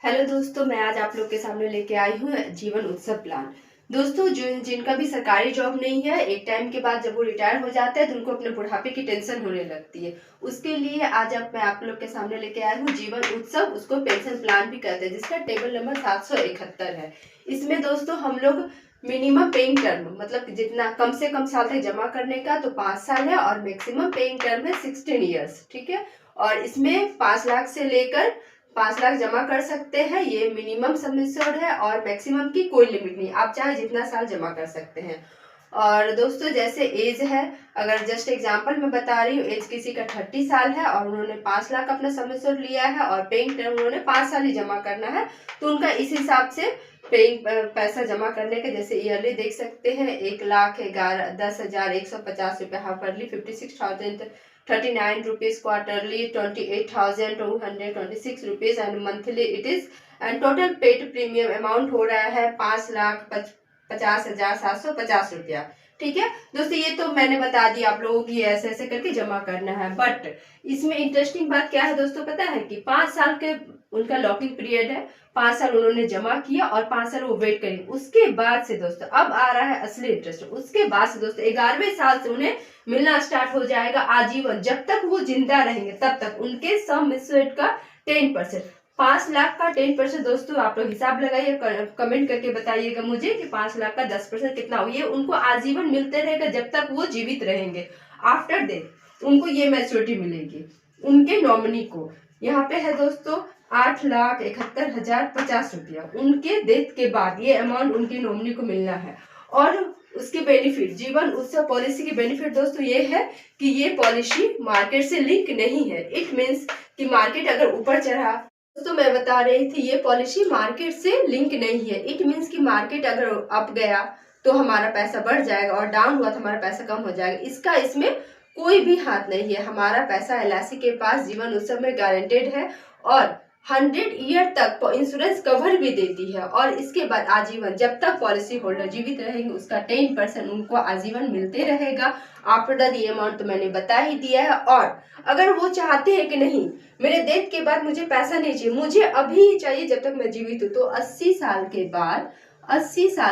Hello दोस्तों, मैं आज आप लोग के सामने लेके आई हूँ जीवन उत्सव प्लान। दोस्तों, जो जिनका भी सरकारी जॉब नहीं है, एक टाइम के बाद जब वो रिटायर हो जाते हैं तो उनको अपने बुढ़ापे की टेंशन होने लगती है। उसके लिए आज अब मैं आप लोग के सामने लेके आई हूँ जीवन उत्सव, उसको पेंशन प्लान भी कहते हैं, जिसका टेबल नंबर 771 है। इसमें दोस्तों हम लोग मिनिमम पेइंग टर्म, मतलब जितना कम से कम साल तक जमा करने का तो 5 साल है, और मैक्सिमम पेइंग टर्म है 16 ईयर्स। ठीक है। और इसमें 5 लाख से लेकर 5 लाख जमा कर सकते हैं, ये मिनिमम सम इंश्योर्ड है, और मैक्सिमम की कोई लिमिट नहीं, आप चाहे जितना साल जमा कर सकते हैं। और दोस्तों, जैसे एज है, अगर जस्ट एग्जांपल मैं बता रही हूँ, एज किसी का 30 साल है और उन्होंने 5 लाख अपना सम इंश्योर्ड लिया है और पेइंग टर्म उन्होंने 5 साल ही जमा करना है, तो उनका इस हिसाब से पेइंग पैसा जमा करने के जैसे ईयरली देख सकते हैं, 1,11,10,150 रुपये half-yearly, 56,039 rupees quarterly, 28,226 rupees and monthly it is. And total paid premium amount हो रहा है 5,50,750 रुपया। ठीक है दोस्तों, ये तो मैंने बता दिया आप लोगों की ऐसे ऐसे करके जमा करना है। बट इसमें इंटरेस्टिंग बात क्या है दोस्तों, पता है कि 5 साल के उनका लॉकिंग पीरियड है। 5 साल उन्होंने जमा किया और 5 साल वो वेट करेंगे। उसके बाद से दोस्तों अब आ रहा है असली इंटरेस्ट। उसके बाद से दोस्तों 11वें साल से उन्हें मिलना स्टार्ट हो जाएगा आजीवन, जब तक वो जिंदा रहेंगे तब तक उनके सम एश्योर्ड का 10%। 5 लाख का 10% दोस्तों आप लोग हिसाब लगाइए, कमेंट करके बताइएगा मुझे कि 5 लाख का 10% कितना हो। ये उनको आजीवन मिलते रहेगा जब तक वो जीवित रहेंगे। आफ्टर डेथ उनको ये मैच्योरिटी मिलेगी, उनके नॉमिनी को। यहाँ पे है दोस्तों 8,71,050 रुपया उनके डेथ के बाद ये अमाउंट उनके नॉमिनी को मिलना है। और उसके बेनिफिट, जीवन उत्सव पॉलिसी के बेनिफिट दोस्तों ये है कि ये पॉलिसी मार्केट से लिंक नहीं है। इट मीन्स कि मार्केट अगर ऊपर चढ़ा, दोस्तों मैं बता रही थी ये पॉलिसी मार्केट से लिंक नहीं है। इट मीन्स कि मार्केट अगर अप गया तो हमारा पैसा बढ़ जाएगा, और डाउन हुआ तो हमारा पैसा कम हो जाएगा। इसका इसमें कोई भी हाथ नहीं है। हमारा पैसा एलआईसी के पास जीवन उत्सव में गारंटेड है, और 100 ईयर तक इंश्योरेंस कवर भी देती है। और इसके बाद आजीवन, जब तक पॉलिसी होल्डर जीवित रहेंगे उसका 10% उनको आजीवन मिलते रहेगा। आफ्टर दैट ये अमाउंट तो मैंने बता ही दिया है। और अगर वो चाहते हैं कि नहीं, मेरे डेथ के बाद मुझे पैसा नहीं चाहिए, मुझे अभी चाहिए जब तक मैं जीवित हूँ, तो 80 साल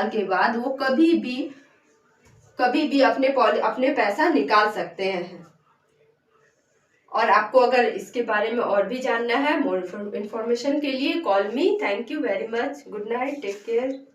के बाद वो कभी भी अपने पैसा निकाल सकते हैं। और आपको अगर इसके बारे में और भी जानना है, मोर इन्फॉर्मेशन के लिए call me. Thank you very much. Good night, take care.